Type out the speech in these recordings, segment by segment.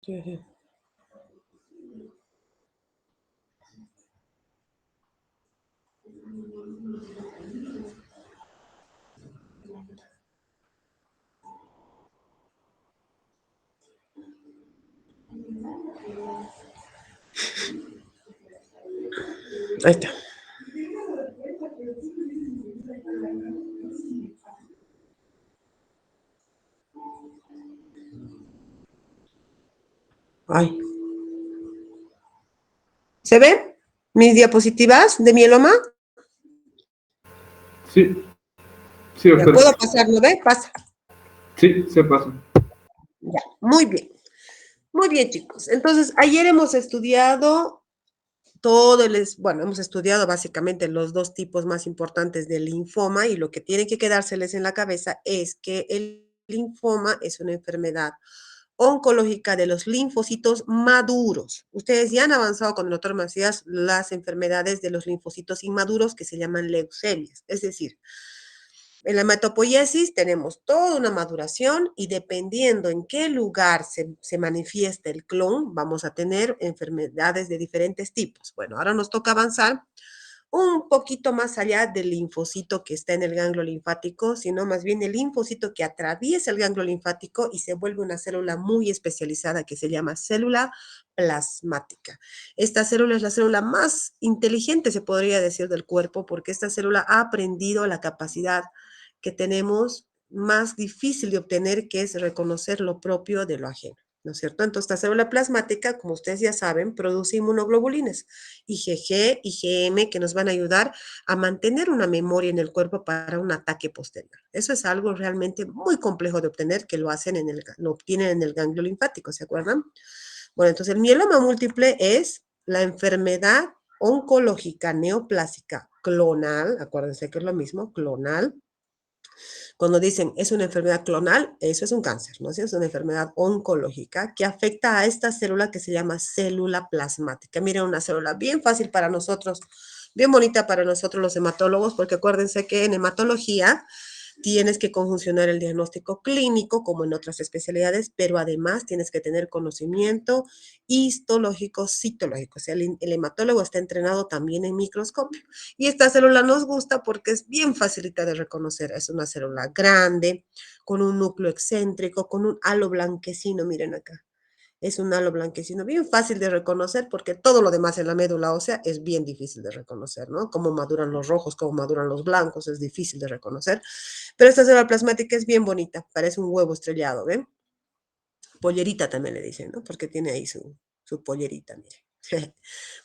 Sí. Ahí está. Ay. ¿Se ven mis diapositivas de mieloma? Sí. Sí, Ya doctora. puedo pasar, ¿no ve? Pasa. Sí, se pasa. Ya, muy bien. Muy bien, chicos. Entonces, ayer hemos estudiado bueno, hemos estudiado básicamente los dos tipos más importantes del linfoma y lo que tiene que quedárseles en la cabeza es que el linfoma es una enfermedad oncológica de los linfocitos maduros. Ustedes ya han avanzado con el doctor Macías las enfermedades de los linfocitos inmaduros que se llaman leucemias. Es decir, en la hematopoiesis tenemos toda una maduración y dependiendo en qué lugar se manifiesta el clon, vamos a tener enfermedades de diferentes tipos. Bueno, ahora nos toca avanzar un poquito más allá del linfocito que está en el ganglio linfático, sino más bien el linfocito que atraviesa el ganglio linfático y se vuelve una célula muy especializada que se llama célula plasmática. Esta célula es la célula más inteligente, se podría decir, del cuerpo, porque esta célula ha aprendido la capacidad que tenemos más difícil de obtener, que es reconocer lo propio de lo ajeno. ¿No es cierto? Entonces, esta célula plasmática, como ustedes ya saben, produce inmunoglobulinas, IgG, IgM, que nos van a ayudar a mantener una memoria en el cuerpo para un ataque posterior. Eso es algo realmente muy complejo de obtener, que lo obtienen en el ganglio linfático, ¿se acuerdan? Bueno, entonces el mieloma múltiple es la enfermedad oncológica neoplásica clonal, acuérdense que es lo mismo, clonal. Cuando dicen es una enfermedad clonal, eso es un cáncer, ¿no? Es una enfermedad oncológica que afecta a esta célula que se llama célula plasmática. Miren, una célula bien fácil para nosotros, bien bonita para nosotros los hematólogos, porque acuérdense que en hematología tienes que conjuncionar el diagnóstico clínico, como en otras especialidades, pero además tienes que tener conocimiento histológico, citológico. O sea, el hematólogo está entrenado también en microscopio. Y esta célula nos gusta porque es bien facilita de reconocer. Es una célula grande, con un núcleo excéntrico, con un halo blanquecino, miren acá. Es un halo blanquecino, bien fácil de reconocer porque todo lo demás en la médula ósea es bien difícil de reconocer, ¿no? Cómo maduran los rojos, cómo maduran los blancos, es difícil de reconocer. Pero esta célula plasmática es bien bonita, parece un huevo estrellado, ¿ven? Pollerita también le dicen, ¿no? Porque tiene ahí su pollerita, mire.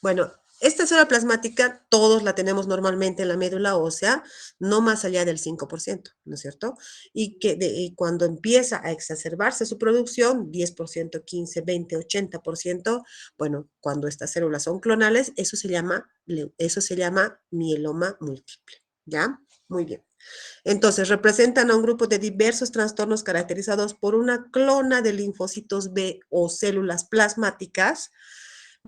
Bueno, esta célula plasmática todos la tenemos normalmente en la médula ósea, no más allá del 5%, ¿no es cierto? Y cuando empieza a exacerbarse su producción, 10%, 15, 20, 80%, bueno, cuando estas células son clonales, eso se llama mieloma múltiple, ¿ya? Muy bien. Entonces, representan a un grupo de diversos trastornos caracterizados por una clona de linfocitos B o células plasmáticas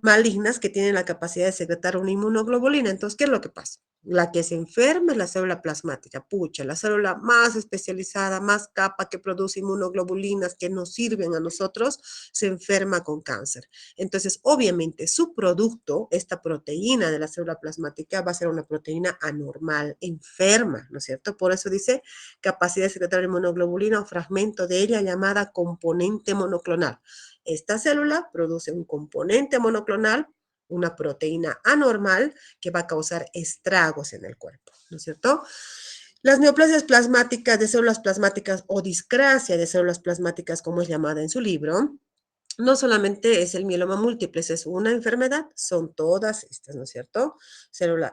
malignas que tienen la capacidad de secretar una inmunoglobulina. Entonces, ¿qué es lo que pasa? La que se enferma es la célula plasmática, pucha, la célula más especializada, más capa que produce inmunoglobulinas que nos sirven a nosotros, se enferma con cáncer. Entonces, obviamente, su producto, esta proteína de la célula plasmática, va a ser una proteína anormal, enferma, ¿no es cierto? Por eso dice capacidad de secretar inmunoglobulina o fragmento de ella llamada componente monoclonal. Esta célula produce un componente monoclonal, una proteína anormal que va a causar estragos en el cuerpo, ¿no es cierto? Las neoplasias plasmáticas de células plasmáticas o discrasia de células plasmáticas, como es llamada en su libro, no solamente es el mieloma múltiple, es una enfermedad, son todas estas, ¿no es cierto?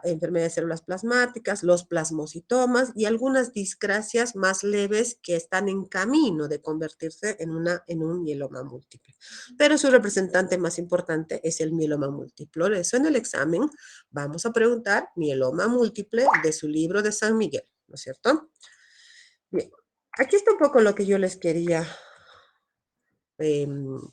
Enfermedad de células plasmáticas, los plasmocitomas y algunas discrasias más leves que están en camino de convertirse en un mieloma múltiple. Pero su representante más importante es el mieloma múltiple. Por eso en el examen vamos a preguntar mieloma múltiple de su libro de San Miguel, ¿no es cierto? Bien, aquí está un poco lo que yo les quería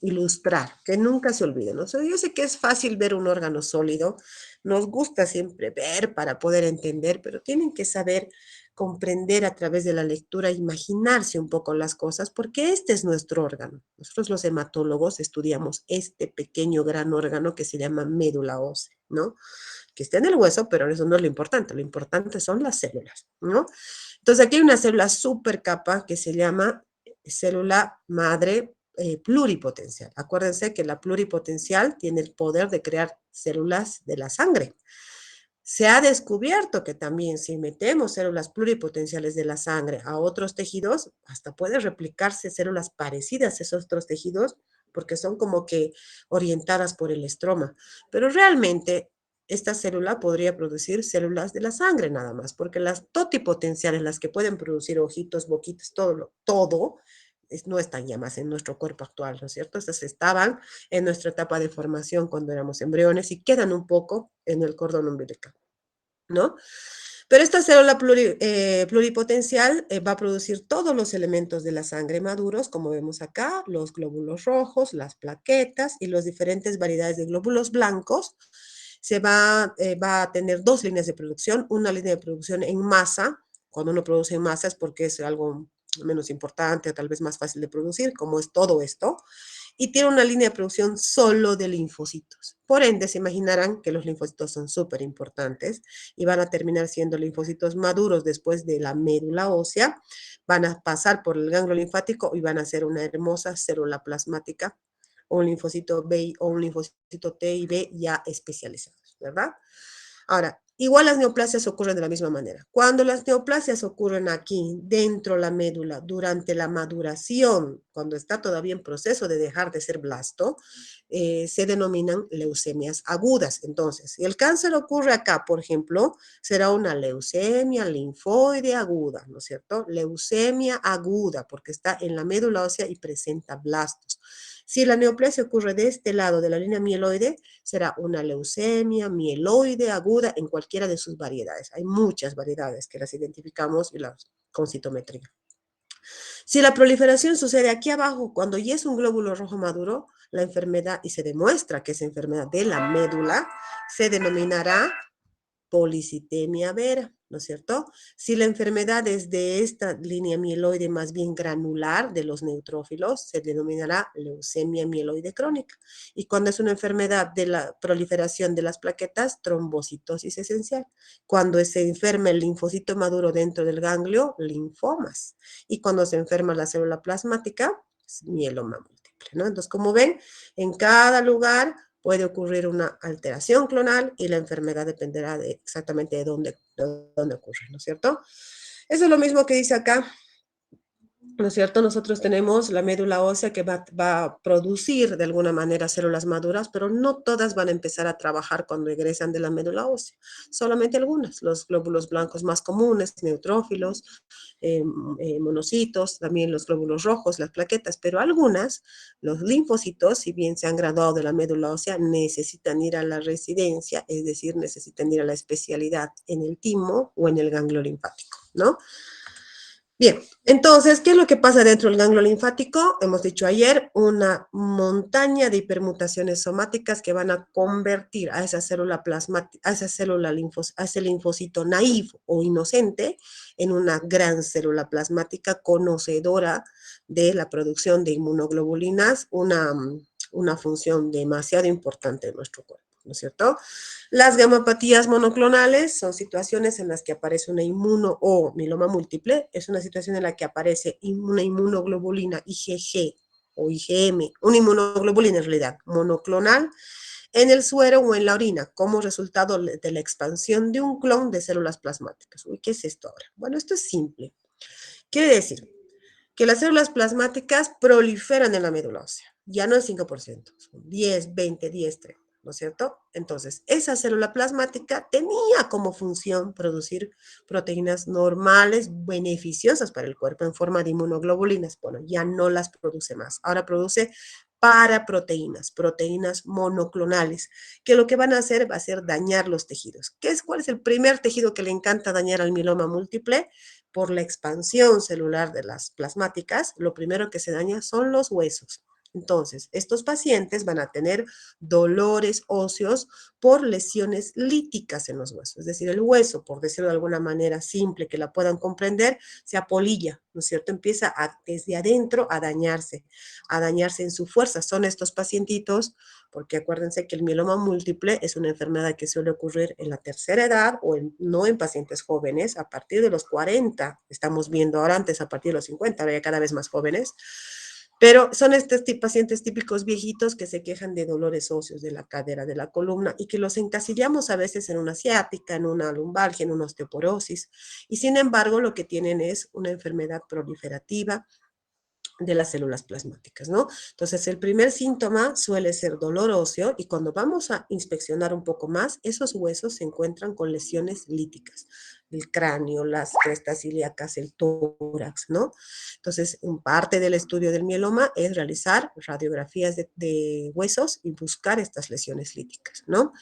ilustrar, que nunca se olviden. O sea, yo sé que es fácil ver un órgano sólido, nos gusta siempre ver para poder entender, pero tienen que saber comprender a través de la lectura, imaginarse un poco las cosas, porque este es nuestro órgano. Nosotros los hematólogos estudiamos este pequeño gran órgano que se llama médula ósea, ¿no? Que está en el hueso, pero eso no es lo importante son las células, ¿no? Entonces aquí hay una célula super capa que se llama célula madre pluripotencial. Acuérdense que la pluripotencial tiene el poder de crear células de la sangre. Se ha descubierto que también si metemos células pluripotenciales de la sangre a otros tejidos, hasta puede replicarse células parecidas a esos otros tejidos, porque son como que orientadas por el estroma. Pero realmente esta célula podría producir células de la sangre nada más, porque las totipotenciales, las que pueden producir ojitos, boquitas, todo no están ya más en nuestro cuerpo actual, ¿no es cierto? Estas estaban en nuestra etapa de formación cuando éramos embriones y quedan un poco en el cordón umbilical, ¿no? Pero esta célula pluripotencial va a producir todos los elementos de la sangre maduros, como vemos acá, los glóbulos rojos, las plaquetas y las diferentes variedades de glóbulos blancos. Va a tener dos líneas de producción, una línea de producción en masa, cuando uno produce en masa es porque es algo menos importante o tal vez más fácil de producir, como es todo esto, y tiene una línea de producción solo de linfocitos. Por ende, se imaginarán que los linfocitos son súper importantes y van a terminar siendo linfocitos maduros después de la médula ósea, van a pasar por el ganglio linfático y van a ser una hermosa célula plasmática, o un linfocito B o un linfocito T y B ya especializados, ¿verdad? Ahora, igual las neoplasias ocurren de la misma manera. Cuando las neoplasias ocurren aquí, dentro de la médula, durante la maduración, cuando está todavía en proceso de dejar de ser blasto, se denominan leucemias agudas. Entonces, si el cáncer ocurre acá, por ejemplo, será una leucemia linfoide aguda, ¿no es cierto? Leucemia aguda, porque está en la médula ósea y presenta blastos. Si la neoplasia ocurre de este lado de la línea mieloide, será una leucemia mieloide aguda en cualquiera de sus variedades. Hay muchas variedades que las identificamos y las con citometría. Si la proliferación sucede aquí abajo, cuando ya es un glóbulo rojo maduro, la enfermedad, y se demuestra que es enfermedad de la médula, se denominará policitemia vera, ¿no es cierto? Si la enfermedad es de esta línea mieloide más bien granular de los neutrófilos, se denominará leucemia mieloide crónica. Y cuando es una enfermedad de la proliferación de las plaquetas, trombocitosis esencial. Cuando se enferma el linfocito maduro dentro del ganglio, linfomas. Y cuando se enferma la célula plasmática, mieloma múltiple, ¿no? Entonces, como ven, en cada lugar puede ocurrir una alteración clonal y la enfermedad dependerá exactamente de dónde ocurre, ¿no es cierto? Eso es lo mismo que dice acá, ¿no es cierto? Nosotros tenemos la médula ósea que va a producir de alguna manera células maduras, pero no todas van a empezar a trabajar cuando egresan de la médula ósea, solamente algunas, los glóbulos blancos más comunes, neutrófilos, monocitos, también los glóbulos rojos, las plaquetas, pero algunas, los linfocitos, si bien se han graduado de la médula ósea, necesitan ir a la residencia, es decir, necesitan ir a la especialidad en el timo o en el ganglio linfático, ¿no? Bien, entonces, ¿qué es lo que pasa dentro del ganglio linfático? Hemos dicho ayer, una montaña de hipermutaciones somáticas que van a convertir a esa célula plasmática, a esa célula a ese linfocito naif o inocente en una gran célula plasmática conocedora de la producción de inmunoglobulinas, una función demasiado importante en nuestro cuerpo, ¿no es cierto? Las gamopatías monoclonales son situaciones en las que aparece una inmuno o mieloma múltiple, es una situación en la que aparece una inmunoglobulina IgG o IgM, una inmunoglobulina en realidad monoclonal en el suero o en la orina como resultado de la expansión de un clon de células plasmáticas. Uy, ¿qué es esto ahora? Bueno, esto es simple. Quiere decir que las células plasmáticas proliferan en la médula ósea. Ya no es 5%, son 10, 20, 10, 30. ¿No es cierto? Entonces, esa célula plasmática tenía como función producir proteínas normales, beneficiosas para el cuerpo en forma de inmunoglobulinas. Bueno, ya no las produce más. Ahora produce paraproteínas, proteínas monoclonales, que lo que van a hacer va a ser dañar los tejidos. ¿Cuál es el primer tejido que le encanta dañar al mieloma múltiple? Por la expansión celular de las plasmáticas, lo primero que se daña son los huesos. Entonces, estos pacientes van a tener dolores óseos por lesiones líticas en los huesos, es decir, el hueso, por decirlo de alguna manera simple que la puedan comprender, se apolilla, ¿no es cierto? Empieza desde adentro a dañarse en su fuerza. Son estos pacientitos, porque acuérdense que el mieloma múltiple es una enfermedad que suele ocurrir en la tercera edad o no en pacientes jóvenes, a partir de los 40, estamos viendo ahora antes a partir de los 50, ahora ya cada vez más jóvenes. Pero son estos pacientes típicos viejitos que se quejan de dolores óseos de la cadera, de la columna, y que los encasillamos a veces en una ciática, en una lumbalgia, en una osteoporosis. Y sin embargo, lo que tienen es una enfermedad proliferativa de las células plasmáticas, ¿no? Entonces, el primer síntoma suele ser dolor óseo y cuando vamos a inspeccionar un poco más, esos huesos se encuentran con lesiones líticas, el cráneo, las crestas ilíacas, el tórax, ¿no? Entonces, parte del estudio del mieloma es realizar radiografías de huesos y buscar estas lesiones líticas, ¿no?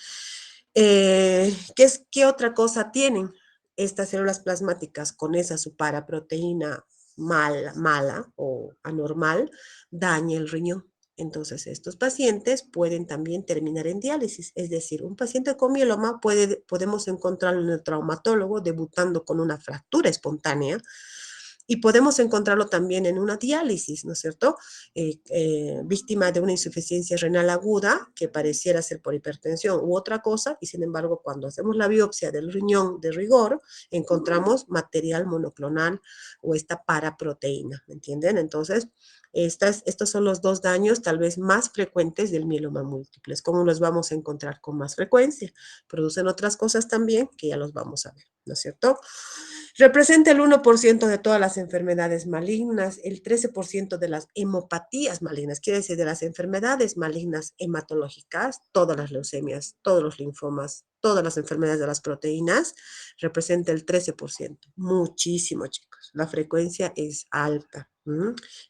¿Qué otra cosa tienen estas células plasmáticas con esa su paraproteína mala o anormal? Daña el riñón. Entonces, estos pacientes pueden también terminar en diálisis. Es decir, un paciente con mieloma podemos encontrarlo en el traumatólogo debutando con una fractura espontánea y podemos encontrarlo también en una diálisis, ¿no es cierto? Víctima de una insuficiencia renal aguda que pareciera ser por hipertensión u otra cosa, y sin embargo, cuando hacemos la biopsia del riñón de rigor, encontramos material monoclonal o esta paraproteína, ¿me entienden? Entonces, estos son los dos daños tal vez más frecuentes del mieloma múltiple. ¿Cómo los vamos a encontrar con más frecuencia? Producen otras cosas también que ya los vamos a ver, ¿no es cierto? Representa el 1% de todas las enfermedades malignas, el 13% de las hemopatías malignas, quiere decir de las enfermedades malignas hematológicas, todas las leucemias, todos los linfomas, todas las enfermedades de las proteínas, representa el 13%. Muchísimo, chicos. La frecuencia es alta.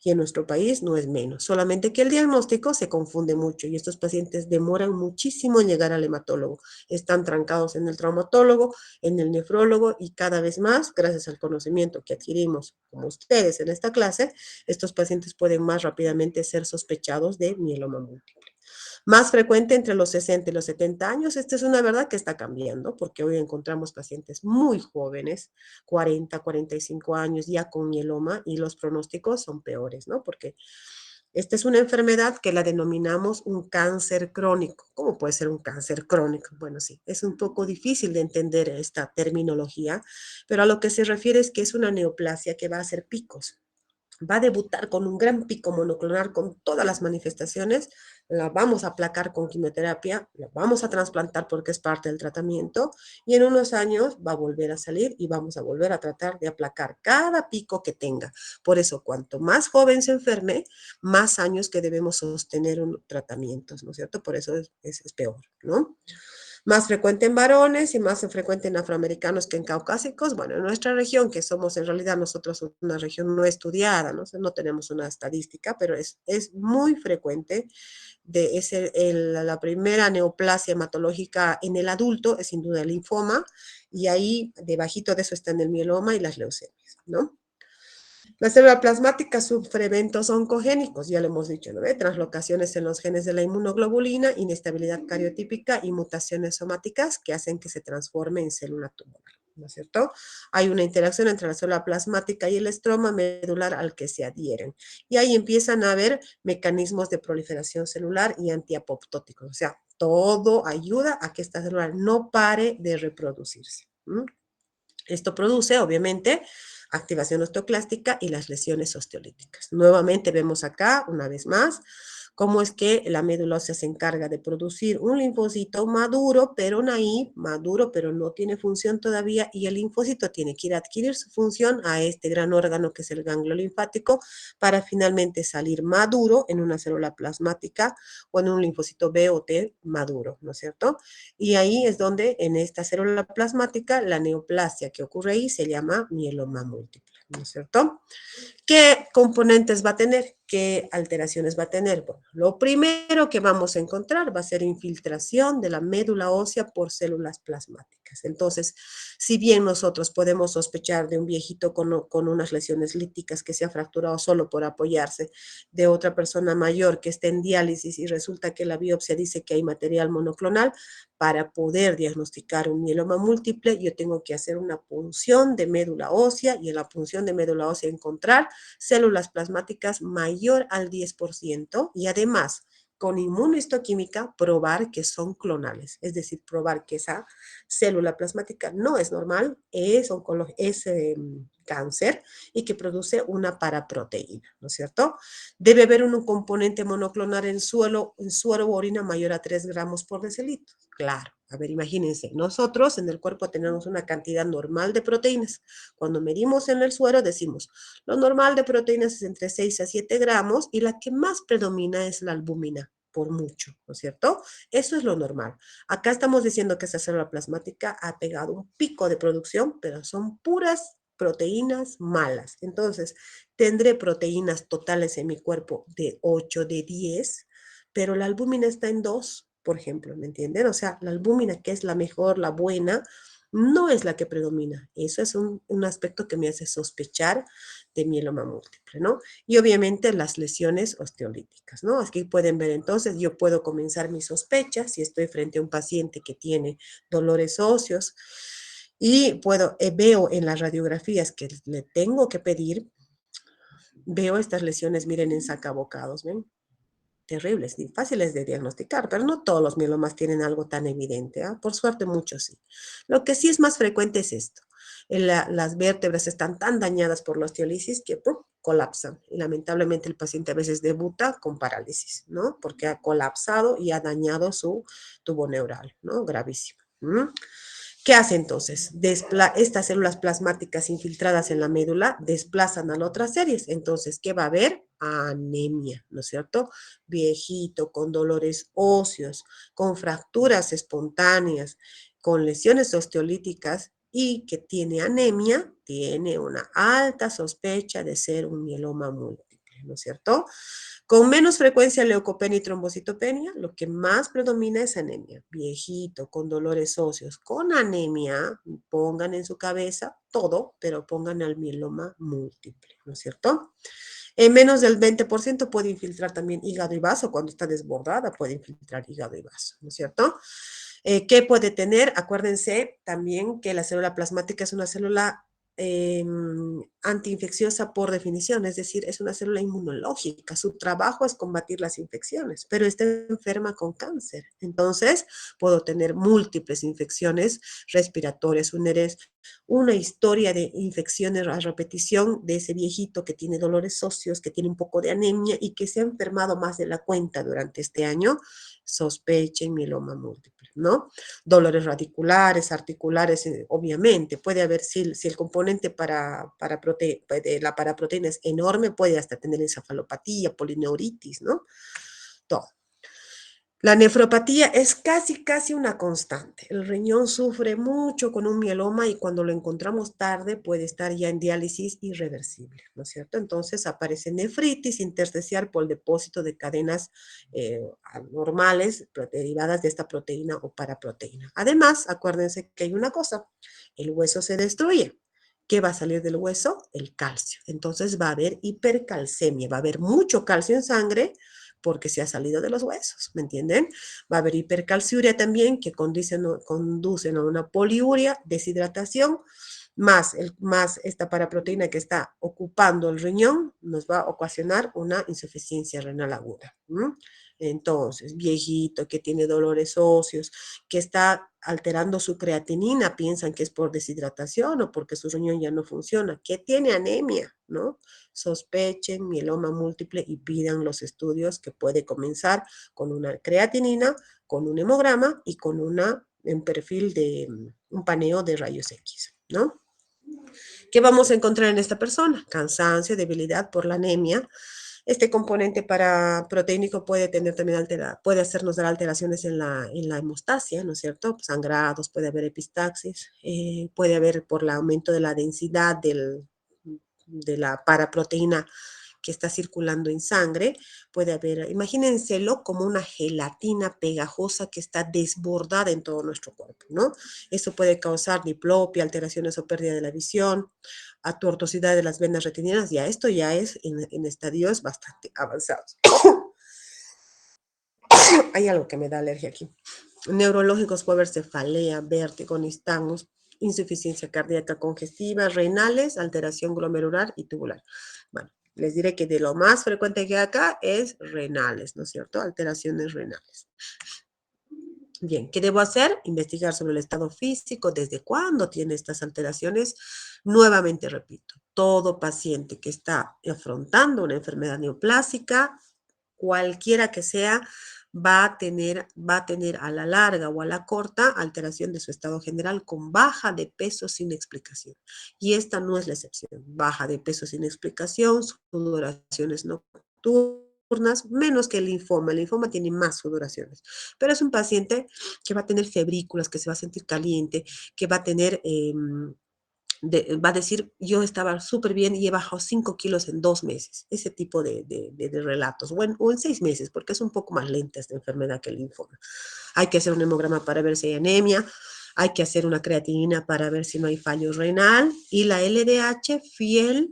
Y en nuestro país no es menos, solamente que el diagnóstico se confunde mucho y estos pacientes demoran muchísimo en llegar al hematólogo. Están trancados en el traumatólogo, en el nefrólogo y cada vez más, gracias al conocimiento que adquirimos como ustedes en esta clase, estos pacientes pueden más rápidamente ser sospechados de mieloma múltiple. Más frecuente entre los 60 y los 70 años, esta es una verdad que está cambiando, porque hoy encontramos pacientes muy jóvenes, 40, 45 años ya con mieloma, y los pronósticos son peores, ¿no? Porque esta es una enfermedad que la denominamos un cáncer crónico. ¿Cómo puede ser un cáncer crónico? Bueno, sí, es un poco difícil de entender esta terminología, pero a lo que se refiere es que es una neoplasia que va a hacer picos. Va a debutar con un gran pico monoclonal con todas las manifestaciones, la vamos a aplacar con quimioterapia, la vamos a trasplantar porque es parte del tratamiento y en unos años va a volver a salir y vamos a volver a tratar de aplacar cada pico que tenga. Por eso, cuanto más joven se enferme, más años que debemos sostener un tratamiento, ¿no es cierto? Por eso es peor, ¿no? Más frecuente en varones y más frecuente en afroamericanos que en caucásicos. Bueno, en nuestra región, que somos en realidad nosotros una región no estudiada, no tenemos una estadística, pero es muy frecuente. La primera neoplasia hematológica en el adulto es sin duda el linfoma, y ahí debajito de eso están el mieloma y las leucemias, ¿no? La célula plasmática sufre eventos oncogénicos, ya lo hemos dicho, ¿no? Translocaciones en los genes de la inmunoglobulina, inestabilidad cariotípica y mutaciones somáticas que hacen que se transforme en célula tumoral, ¿no es cierto? Hay una interacción entre la célula plasmática y el estroma medular al que se adhieren. Y ahí empiezan a haber mecanismos de proliferación celular y antiapoptóticos. O sea, todo ayuda a que esta célula no pare de reproducirse. Esto produce, obviamente, activación osteoclástica y las lesiones osteolíticas. Nuevamente vemos acá, una vez más, cómo es que la médula ósea se encarga de producir un linfocito maduro, pero naive, maduro, pero no tiene función todavía, y el linfocito tiene que ir a adquirir su función a este gran órgano que es el ganglio linfático para finalmente salir maduro en una célula plasmática o en un linfocito B o T maduro, ¿no es cierto? Y ahí es donde en esta célula plasmática la neoplasia que ocurre ahí se llama mieloma múltiple, ¿no es cierto? ¿Qué componentes va a tener? ¿qué alteraciones va a tener? Bueno, lo primero que vamos a encontrar va a ser infiltración de la médula ósea por células plasmáticas. Entonces, si bien nosotros podemos sospechar de un viejito con unas lesiones líticas que se ha fracturado solo por apoyarse, de otra persona mayor que esté en diálisis y resulta que la biopsia dice que hay material monoclonal, para poder diagnosticar un mieloma múltiple, yo tengo que hacer una punción de médula ósea y en la punción de médula ósea encontrar células plasmáticas mayor al 10% y además con inmunohistoquímica probar que son clonales, es decir, probar que esa célula plasmática no es normal, es cáncer y que produce una paraproteína, ¿no es cierto? Debe haber un componente monoclonal en suero o orina mayor a 3 gramos por decilitro. Claro, a ver, imagínense, nosotros en el cuerpo tenemos una cantidad normal de proteínas. Cuando medimos en el suero decimos, lo normal de proteínas es entre 6 a 7 gramos y la que más predomina es la albúmina, por mucho, ¿no es cierto? Eso es lo normal. Acá estamos diciendo que esa célula plasmática ha pegado un pico de producción, pero son puras proteínas malas. Entonces, tendré proteínas totales en mi cuerpo de 8, de 10, pero la albúmina está en 2, por ejemplo, ¿me entienden? O sea, la albúmina, que es la mejor, la buena, no es la que predomina. Eso es un aspecto que me hace sospechar de mieloma múltiple, ¿no? Y obviamente las lesiones osteolíticas, ¿no? Aquí pueden ver entonces, yo puedo comenzar mi sospecha si estoy frente a un paciente que tiene dolores óseos y veo en las radiografías que le tengo que pedir, veo estas lesiones, miren, en sacabocados, ¿ven? Terribles y fáciles de diagnosticar, pero no todos los mielomas tienen algo tan evidente, ¿ah? Por suerte muchos sí. Lo que sí es más frecuente es esto. Las vértebras están tan dañadas por la osteolisis que ¡pum!, colapsan. Y lamentablemente el paciente a veces debuta con parálisis, ¿no? Porque ha colapsado y ha dañado su tubo neural, ¿no? Gravísimo. ¿Qué hace entonces? Estas células plasmáticas infiltradas en la médula desplazan a las otras series. Entonces, ¿qué va a haber? Anemia, ¿no es cierto? Viejito, con dolores óseos, con fracturas espontáneas, con lesiones osteolíticas y que tiene anemia, tiene una alta sospecha de ser un mieloma múltiple, ¿no es cierto? Con menos frecuencia leucopenia y trombocitopenia, lo que más predomina es anemia. Viejito, con dolores óseos, con anemia, pongan en su cabeza todo, pero pongan al mieloma múltiple, ¿no es cierto? En menos del 20% puede infiltrar también hígado y vaso, cuando está desbordada puede infiltrar hígado y vaso, ¿no es cierto? ¿Qué puede tener? Acuérdense también que la célula plasmática es una célula antiinfecciosa por definición, es decir, es una célula inmunológica. Su trabajo es combatir las infecciones, pero está enferma con cáncer. Entonces, puedo tener múltiples infecciones respiratorias, una historia de infecciones a repetición de ese viejito que tiene dolores óseos, que tiene un poco de anemia y que se ha enfermado más de la cuenta durante este año, sospechen mieloma múltiple, ¿no? Dolores radiculares, articulares, obviamente. Puede haber, si el componente de la paraproteína es enorme, puede hasta tener encefalopatía, polineuritis, ¿no? Todo. La nefropatía es casi una constante. El riñón sufre mucho con un mieloma y cuando lo encontramos tarde puede estar ya en diálisis irreversible, ¿no es cierto? Entonces aparece nefritis intersticial por el depósito de cadenas anormales derivadas de esta proteína o paraproteína. Además, acuérdense que hay una cosa, el hueso se destruye. ¿Qué va a salir del hueso? El calcio. Entonces va a haber hipercalcemia, va a haber mucho calcio en sangre, porque se ha salido de los huesos, ¿me entienden? Va a haber hipercalciuria también, que conducen a una poliuria, deshidratación, más esta paraproteína que está ocupando el riñón, nos va a ocasionar una insuficiencia renal aguda. Entonces, viejito que tiene dolores óseos, que está alterando su creatinina, piensan que es por deshidratación o porque su riñón ya no funciona, que tiene anemia, ¿no? Sospechen mieloma múltiple y pidan los estudios que puede comenzar con una creatinina, con un hemograma y con un perfil de un paneo de rayos X, ¿no? ¿Qué vamos a encontrar en esta persona? Cansancio, debilidad por la anemia. Este componente paraproteínico puede tener también puede hacernos dar alteraciones en la hemostasia, ¿no es cierto? Sangrados, puede haber epistaxis, puede haber por el aumento de la densidad de la paraproteína que está circulando en sangre, puede haber, imagínenselo como una gelatina pegajosa que está desbordada en todo nuestro cuerpo, ¿no? Eso puede causar diplopia, alteraciones o pérdida de la visión, atortosidad de las venas retinianas, ya esto ya es en estadios bastante avanzados. Hay algo que me da alergia aquí. Neurológicos puede haber cefalea, vértigo, nistagmus, insuficiencia cardíaca congestiva, renales, alteración glomerular y tubular. Bueno, les diré que de lo más frecuente que hay acá es renales, ¿no es cierto? Alteraciones renales. Bien, ¿qué debo hacer? Investigar sobre el estado físico, desde cuándo tiene estas alteraciones. Nuevamente repito, todo paciente que está afrontando una enfermedad neoplásica, cualquiera que sea, va a tener a la larga o a la corta alteración de su estado general con baja de peso sin explicación. Y esta no es la excepción. Baja de peso sin explicación, sudoraciones nocturnas, menos que el linfoma. El linfoma tiene más sudoraciones, pero es un paciente que va a tener febrículas, que se va a sentir caliente, que va a tener va a decir, yo estaba súper bien y he bajado 5 kilos en 2 meses. Ese tipo de relatos, o en 6 meses, porque es un poco más lenta esta enfermedad que el linfoma. Hay que hacer un hemograma para ver si hay anemia, hay que hacer una creatinina para ver si no hay fallo renal, y la LDH fiel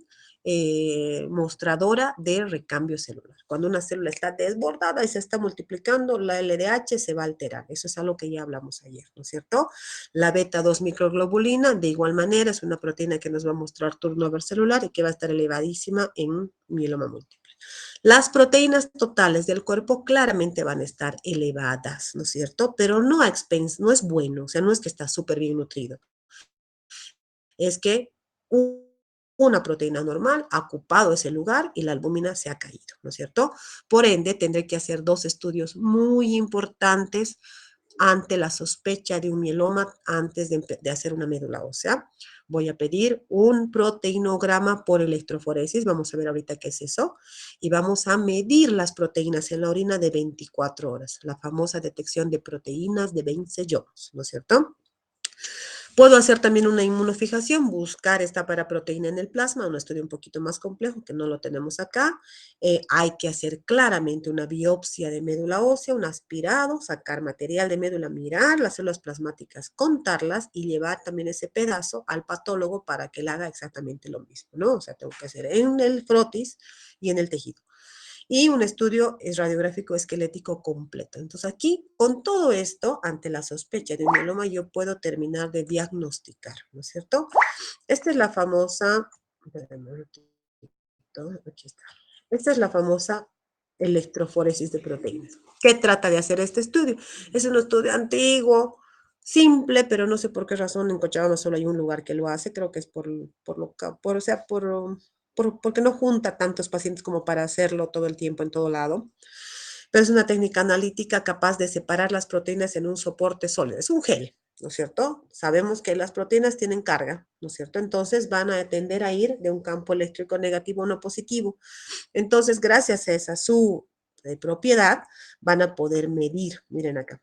mostradora de recambio celular. Cuando una célula está desbordada y se está multiplicando, la LDH se va a alterar. Eso es algo que ya hablamos ayer, ¿no es cierto? La beta-2 microglobulina, de igual manera, es una proteína que nos va a mostrar turnover celular y que va a estar elevadísima en mieloma múltiple. Las proteínas totales del cuerpo claramente van a estar elevadas, ¿no es cierto? Pero no a expensas, no es bueno, o sea, no es que está súper bien nutrido. Es que una proteína normal ha ocupado ese lugar y la albúmina se ha caído, ¿no es cierto? Por ende, tendré que hacer 2 estudios muy importantes ante la sospecha de un mieloma antes de hacer una médula ósea. Voy a pedir un proteinograma por electroforesis, vamos a ver ahorita qué es eso, y vamos a medir las proteínas en la orina de 24 horas, la famosa detección de proteínas de Vence-Jones, ¿no es cierto? Puedo hacer también una inmunofijación, buscar esta paraproteína en el plasma, un estudio un poquito más complejo que no lo tenemos acá. Hay que hacer claramente una biopsia de médula ósea, un aspirado, sacar material de médula, mirar las células plasmáticas, contarlas y llevar también ese pedazo al patólogo para que él haga exactamente lo mismo, ¿no? O sea, tengo que hacer en el frotis y en el tejido. Y un estudio radiográfico esquelético completo. Entonces aquí, con todo esto, ante la sospecha de un mieloma, yo puedo terminar de diagnosticar, ¿no es cierto? Esta es la famosa, aquí está. Esta es la famosa electroforesis de proteínas. ¿Qué trata de hacer este estudio? Es un estudio antiguo, simple, pero no sé por qué razón en Cochabamba solo hay un lugar que lo hace, creo que es o sea, porque no junta tantos pacientes como para hacerlo todo el tiempo en todo lado, pero es una técnica analítica capaz de separar las proteínas en un soporte sólido, es un gel, ¿no es cierto? Sabemos que las proteínas tienen carga, ¿no es cierto? Entonces van a tender a ir de un campo eléctrico negativo a uno positivo. Entonces, gracias a esa su propiedad, van a poder medir, miren acá,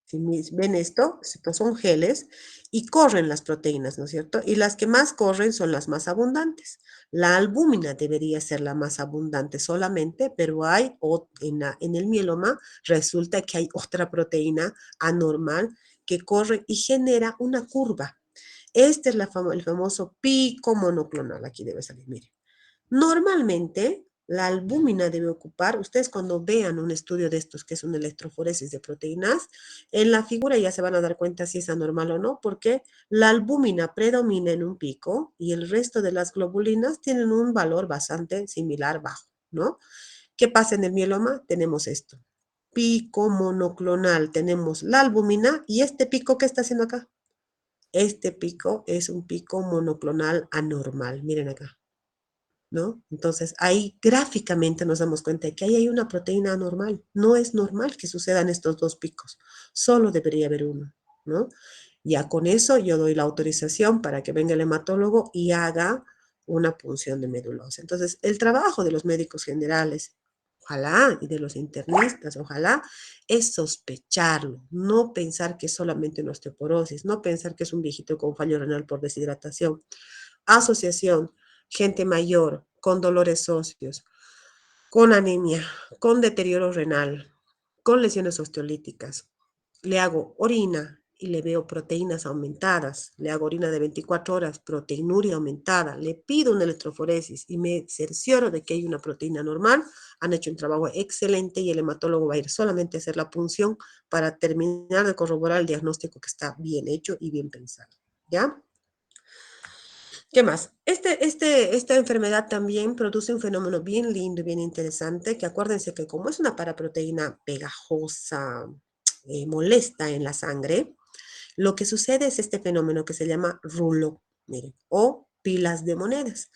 si ven esto, estos son geles y corren las proteínas, ¿no es cierto? Y las que más corren son las más abundantes. La albúmina debería ser la más abundante solamente, pero hay en el mieloma resulta que hay otra proteína anormal que corre y genera una curva. Este es el famoso pico monoclonal. Aquí debe salir, miren. Normalmente, la albúmina debe ocupar, ustedes cuando vean un estudio de estos, que es una electroforesis de proteínas, en la figura ya se van a dar cuenta si es anormal o no, porque la albúmina predomina en un pico y el resto de las globulinas tienen un valor bastante similar bajo, ¿no? ¿Qué pasa en el mieloma? Tenemos esto. Pico monoclonal, tenemos la albúmina y este pico, ¿qué está haciendo acá? Este pico es un pico monoclonal anormal, miren acá. ¿No? Entonces, ahí gráficamente nos damos cuenta de que ahí hay una proteína anormal. No es normal que sucedan estos dos picos, solo debería haber uno, ¿no? Ya con eso yo doy la autorización para que venga el hematólogo y haga una punción de médula ósea. Entonces, el trabajo de los médicos generales, ojalá, y de los internistas, ojalá, es sospecharlo, no pensar que es solamente una osteoporosis, no pensar que es un viejito con fallo renal por deshidratación. Asociación, gente mayor, con dolores óseos, con anemia, con deterioro renal, con lesiones osteolíticas. Le hago orina y le veo proteínas aumentadas. Le hago orina de 24 horas, proteinuria aumentada. Le pido una electroforesis y me cercioro de que hay una proteína normal. Han hecho un trabajo excelente y el hematólogo va a ir solamente a hacer la punción para terminar de corroborar el diagnóstico que está bien hecho y bien pensado. ¿Ya? ¿Qué más? Esta enfermedad también produce un fenómeno bien lindo y bien interesante, que acuérdense que como es una paraproteína pegajosa, molesta en la sangre, lo que sucede es este fenómeno que se llama rulo, miren, o pilas de monedas.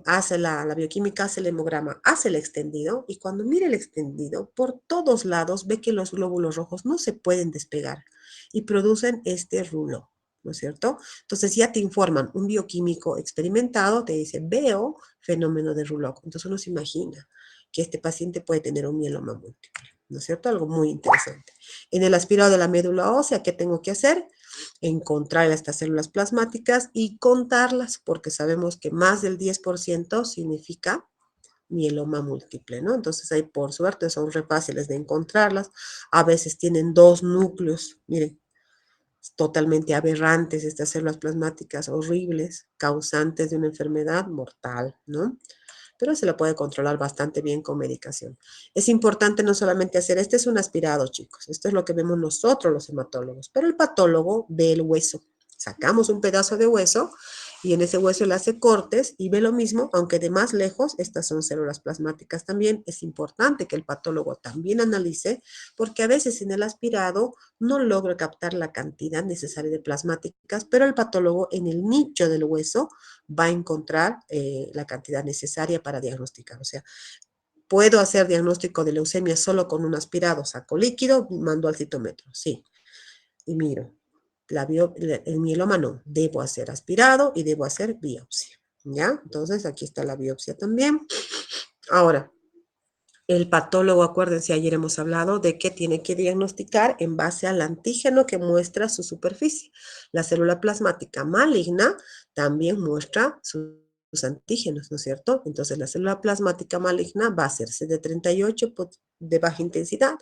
Hace la bioquímica, hace el hemograma, hace el extendido, y cuando mire el extendido, por todos lados ve que los glóbulos rojos no se pueden despegar y producen este rulo. ¿No es cierto? Entonces ya te informan, un bioquímico experimentado te dice, veo fenómeno de Rouleau. Entonces uno se imagina que este paciente puede tener un mieloma múltiple, ¿no es cierto? Algo muy interesante. En el aspirado de la médula ósea, ¿qué tengo que hacer? Encontrar estas células plasmáticas y contarlas, porque sabemos que más del 10% significa mieloma múltiple, ¿no? Entonces ahí por suerte son re fáciles de encontrarlas. A veces tienen dos núcleos, miren, totalmente aberrantes estas células plasmáticas horribles, causantes de una enfermedad mortal, ¿no? Pero se lo puede controlar bastante bien con medicación. Es importante no solamente hacer, este es un aspirado, chicos, esto es lo que vemos nosotros los hematólogos, pero el patólogo ve el hueso. Sacamos un pedazo de hueso y en ese hueso le hace cortes y ve lo mismo, aunque de más lejos, estas son células plasmáticas también. Es importante que el patólogo también analice, porque a veces en el aspirado no logra captar la cantidad necesaria de plasmáticas, pero el patólogo en el nicho del hueso va a encontrar la cantidad necesaria para diagnosticar. O sea, puedo hacer diagnóstico de leucemia solo con un aspirado, saco líquido, mando al citómetro, sí, y miro. El mieloma no, debo hacer aspirado y debo hacer biopsia, ¿ya? Entonces aquí está la biopsia también. Ahora, el patólogo, acuérdense, ayer hemos hablado de que tiene que diagnosticar en base al antígeno que muestra su superficie. La célula plasmática maligna también muestra sus antígenos, ¿no es cierto? Entonces la célula plasmática maligna va a ser CD38 de baja intensidad,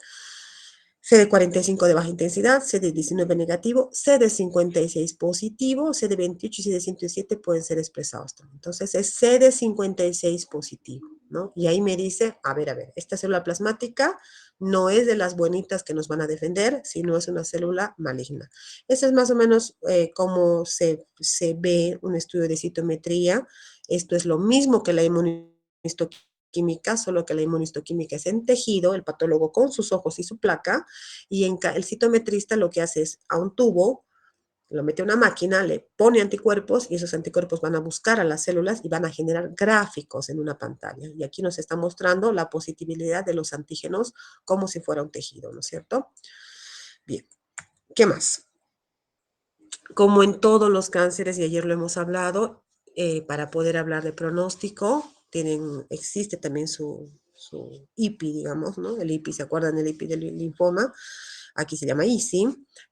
CD45 de baja intensidad, CD19 negativo, CD56 positivo, CD28 y CD107 pueden ser expresados también. Entonces es CD56 positivo, ¿no? Y ahí me dice, a ver, esta célula plasmática no es de las buenitas que nos van a defender, sino es una célula maligna. Ese es más o menos cómo se ve un estudio de citometría. Esto es lo mismo que la inmunistoquímica, solo que la inmunistoquímica es en tejido, el patólogo con sus ojos y su placa, y el citometrista lo que hace es a un tubo, lo mete a una máquina, le pone anticuerpos y esos anticuerpos van a buscar a las células y van a generar gráficos en una pantalla. Y aquí nos está mostrando la positividad de los antígenos como si fuera un tejido, ¿no es cierto? Bien, ¿qué más? Como en todos los cánceres, y ayer lo hemos hablado, para poder hablar de pronóstico, existe también su IPI, digamos, ¿no? El IPI, ¿se acuerdan del IPI del linfoma? Aquí se llama ISI,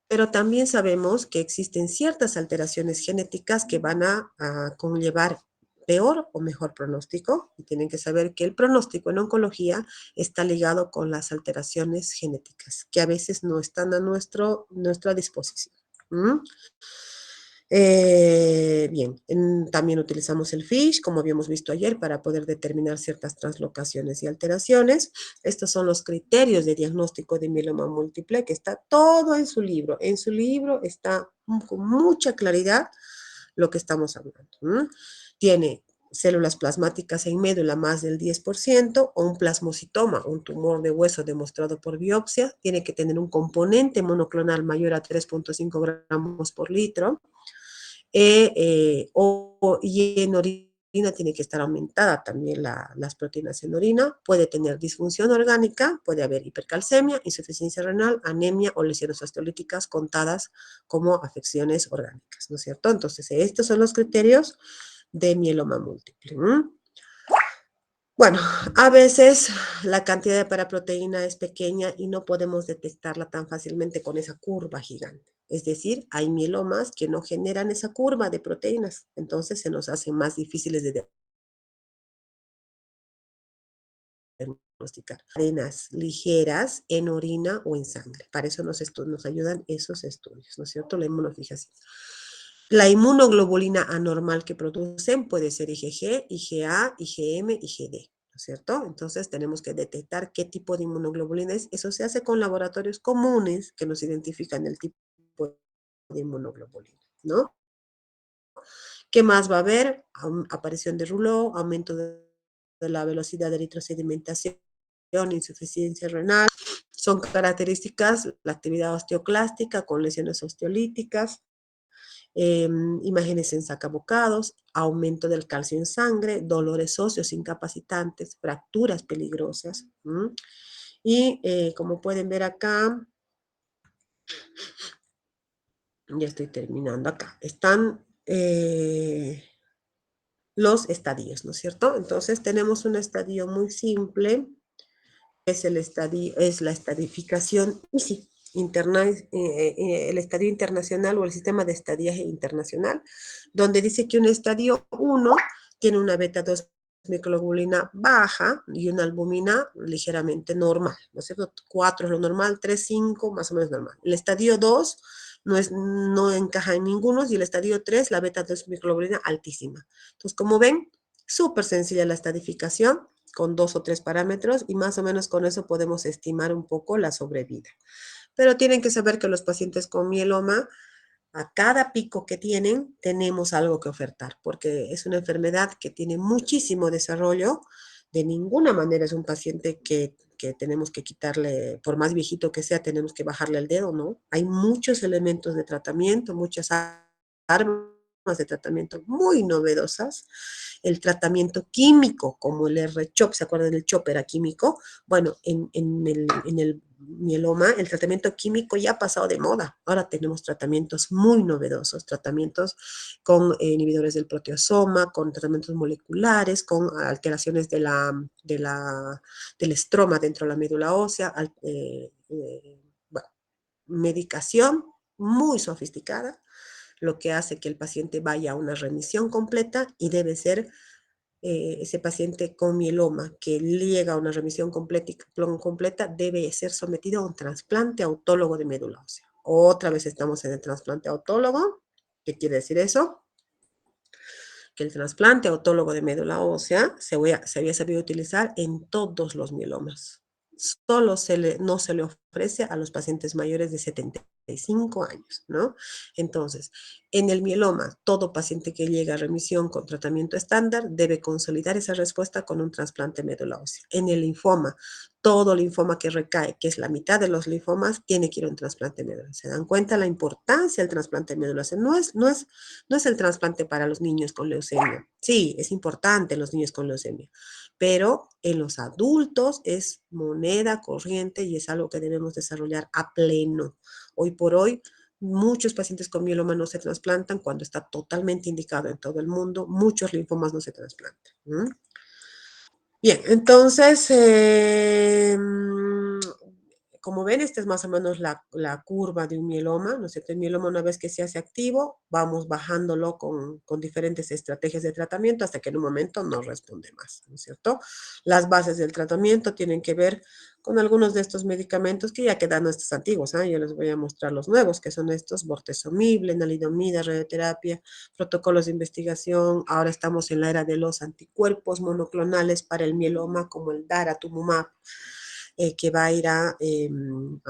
pero también sabemos que existen ciertas alteraciones genéticas que van a conllevar peor o mejor pronóstico, y tienen que saber que el pronóstico en oncología está ligado con las alteraciones genéticas, que a veces no están a nuestra disposición. ¿Mm? Bien, también utilizamos el FISH, como habíamos visto ayer, para poder determinar ciertas translocaciones y alteraciones. Estos son los criterios de diagnóstico de mieloma múltiple, que está todo en su libro. En su libro está con mucha claridad lo que estamos hablando. Tiene células plasmáticas en médula más del 10%, o un plasmocitoma, un tumor de hueso demostrado por biopsia, tiene que tener un componente monoclonal mayor a 3.5 gramos por litro, y en orina tiene que estar aumentada también las proteínas en orina, puede tener disfunción orgánica, puede haber hipercalcemia, insuficiencia renal, anemia o lesiones osteolíticas contadas como afecciones orgánicas, ¿no es cierto? Entonces, estos son los criterios de mieloma múltiple. Bueno, a veces la cantidad de paraproteína es pequeña y no podemos detectarla tan fácilmente con esa curva gigante. Es decir, hay mielomas que no generan esa curva de proteínas, entonces se nos hacen más difíciles de diagnosticar cadenas ligeras en orina o en sangre. Para eso nos ayudan esos estudios, ¿no es cierto? La inmunofijación. La inmunoglobulina anormal que producen puede ser IgG, IgA, IgM, IgD, ¿no es cierto? Entonces tenemos que detectar qué tipo de inmunoglobulina es. Eso se hace con laboratorios comunes que nos identifican el tipo de inmunoglobulina, ¿no? ¿Qué más va a haber? Aparición de rouleau, aumento de la velocidad de eritrosedimentación, insuficiencia renal. Son características la actividad osteoclástica con lesiones osteolíticas, imágenes en sacabocados, aumento del calcio en sangre, dolores óseos incapacitantes, fracturas peligrosas. Y como pueden ver acá, ya estoy terminando acá, están los estadios, ¿no es cierto? Entonces tenemos un estadio muy simple, es la estadificación, y sí, el estadio internacional o el sistema de estadiaje internacional, donde dice que un estadio 1 tiene una beta 2 microglobulina baja y una albumina ligeramente normal, ¿no es cierto? 4 es lo normal, 3, 5 más o menos normal. El estadio 2 no encaja en ninguno y el estadio 3 la beta 2 microglobulina altísima. Entonces, como ven, súper sencilla la estadificación con 2 o 3 parámetros y más o menos con eso podemos estimar un poco la sobrevida. Pero tienen que saber que los pacientes con mieloma, a cada pico que tienen, tenemos algo que ofertar, porque es una enfermedad que tiene muchísimo desarrollo. De ninguna manera es un paciente que tenemos que quitarle, por más viejito que sea, tenemos que bajarle el dedo, ¿no? Hay muchos elementos de tratamiento, muchas armas de tratamiento muy novedosas. El tratamiento químico, como el R-CHOP, ¿se acuerdan del CHOP? Era químico. Bueno, en el mieloma, el tratamiento químico ya ha pasado de moda. Ahora tenemos tratamientos muy novedosos, tratamientos con inhibidores del proteasoma, con tratamientos moleculares, con alteraciones del estroma dentro de la médula ósea, bueno, medicación muy sofisticada, lo que hace que el paciente vaya a una remisión completa y debe ser ese paciente con mieloma que llega a una remisión completa debe ser sometido a un trasplante autólogo de médula ósea. Otra vez estamos en el trasplante autólogo. ¿Qué quiere decir eso? Que el trasplante autólogo de médula ósea se había sabido utilizar en todos los mielomas. Solo no se le ofrece a los pacientes mayores de 75 años, ¿no? Entonces, en el mieloma, todo paciente que llega a remisión con tratamiento estándar debe consolidar esa respuesta con un trasplante médula ósea. En el linfoma, todo linfoma que recae, que es la mitad de los linfomas, tiene que ir a un trasplante médula. ¿Se dan cuenta la importancia del trasplante médula ósea? No es el trasplante para los niños con leucemia. Sí, es importante en los niños con leucemia, pero en los adultos es moneda corriente y es algo que debemos desarrollar a pleno. Hoy por hoy, muchos pacientes con mieloma no se trasplantan cuando está totalmente indicado en todo el mundo. Muchos linfomas no se trasplantan. Bien, entonces, como ven, esta es más o menos la curva de un mieloma, ¿no es cierto? El mieloma, una vez que se hace activo, vamos bajándolo con diferentes estrategias de tratamiento hasta que en un momento no responde más, ¿no es cierto? Las bases del tratamiento tienen que ver con algunos de estos medicamentos que ya quedan estos antiguos, ¿eh? Yo les voy a mostrar los nuevos, que son estos, bortezomib, lenalidomida, radioterapia, protocolos de investigación. Ahora estamos en la era de los anticuerpos monoclonales para el mieloma, como el daratumumab, que va a ir a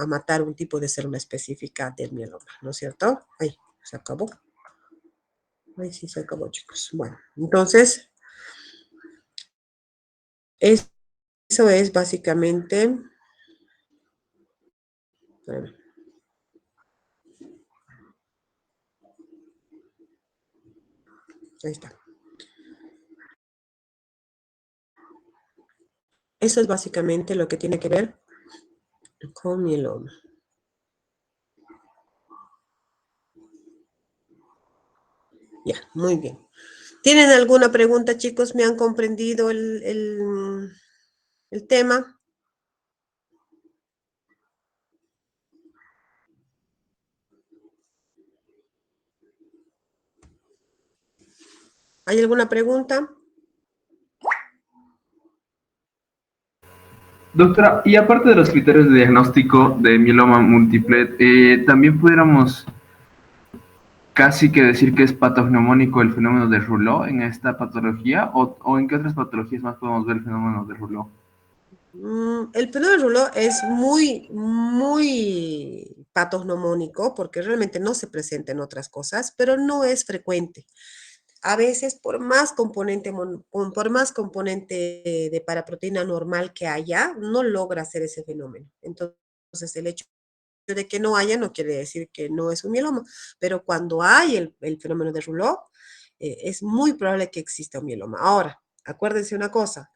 matar un tipo de célula específica del mieloma, ¿no es cierto? Ahí, se acabó. Ahí sí se acabó, chicos. Bueno, entonces, eso es básicamente... Bueno, ahí está. Eso es básicamente lo que tiene que ver con mieloma. Ya, muy bien. ¿Tienen alguna pregunta, chicos? ¿Me han comprendido el tema? ¿Hay alguna pregunta? Doctora, y aparte de los criterios de diagnóstico de mieloma múltiple, también pudiéramos casi que decir que es patognomónico el fenómeno de Rouleau en esta patología, o en qué otras patologías más podemos ver el fenómeno de Rouleau. El fenómeno de Rouleau es muy patognomónico porque realmente no se presenta en otras cosas, pero no es frecuente. A veces, por más componente de paraproteína normal que haya, no logra hacer ese fenómeno. Entonces, el hecho de que no haya no quiere decir que no es un mieloma, pero cuando hay el fenómeno de Rouleau, es muy probable que exista un mieloma. Ahora, acuérdense una cosa,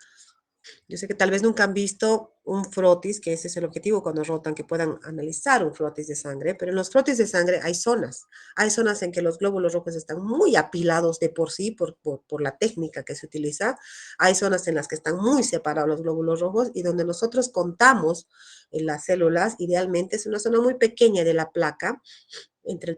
yo sé que tal vez nunca han visto un frotis, que ese es el objetivo cuando rotan, que puedan analizar un frotis de sangre, pero en los frotis de sangre hay zonas. Hay zonas en que los glóbulos rojos están muy apilados de por sí, por la técnica que se utiliza. Hay zonas en las que están muy separados los glóbulos rojos y donde nosotros contamos en las células, idealmente es una zona muy pequeña de la placa, entre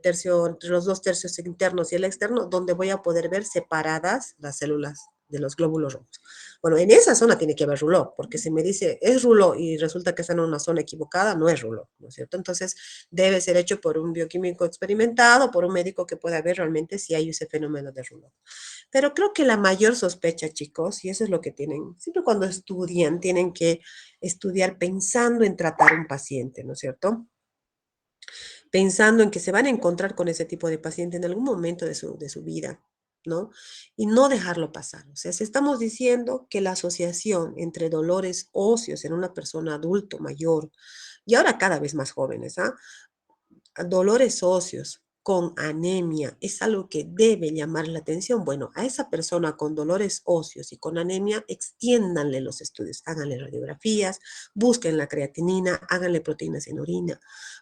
los dos tercios internos y el externo, donde voy a poder ver separadas las células de los glóbulos rojos. Bueno, en esa zona tiene que haber Rouleau, porque si me dice es Rouleau y resulta que está en una zona equivocada, no es Rouleau, ¿no es cierto? Entonces, debe ser hecho por un bioquímico experimentado, por un médico que pueda ver realmente si hay ese fenómeno de Rouleau. Pero creo que la mayor sospecha, chicos, y eso es lo que tienen, siempre cuando estudian, tienen que estudiar pensando en tratar un paciente, ¿no es cierto? Pensando en que se van a encontrar con ese tipo de paciente en algún momento de su vida, ¿no? Y no dejarlo pasar. O sea, si estamos diciendo que la asociación entre dolores óseos en una persona adulto mayor y ahora cada vez más jóvenes, ¿ah? Dolores óseos con anemia es algo que debe llamar la atención. Bueno, a esa persona con dolores óseos y con anemia, extiéndanle los estudios, háganle radiografías, busquen la creatinina, háganle proteínas en orina,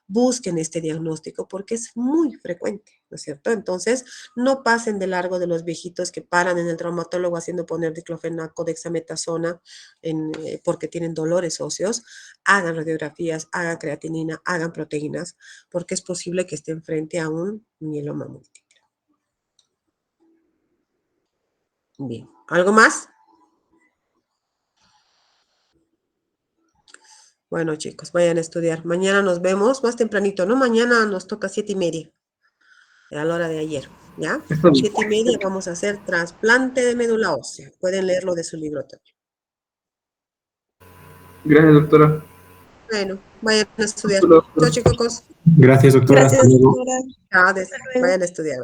busquen este diagnóstico porque es muy frecuente, ¿no es cierto? Entonces, no pasen de largo de los viejitos que paran en el traumatólogo haciendo poner diclofenaco, dexametasona, porque tienen dolores óseos. Hagan radiografías, hagan creatinina, hagan proteínas, porque es posible que estén frente a un mieloma múltiple. Bien, ¿algo más? Bueno, chicos, vayan a estudiar. Mañana nos vemos más tempranito, ¿no? Mañana nos toca 7:30, a la hora de ayer, ¿ya? Está bien. 7:30 vamos a hacer trasplante de médula ósea. Pueden leerlo de su libro también. Gracias, doctora. Bueno, vayan a Hasta estudiar. luego, Chao, doctora. chicos. Gracias, doctora. Hasta Gracias, luego. doctora. Chao, vayan a estudiar.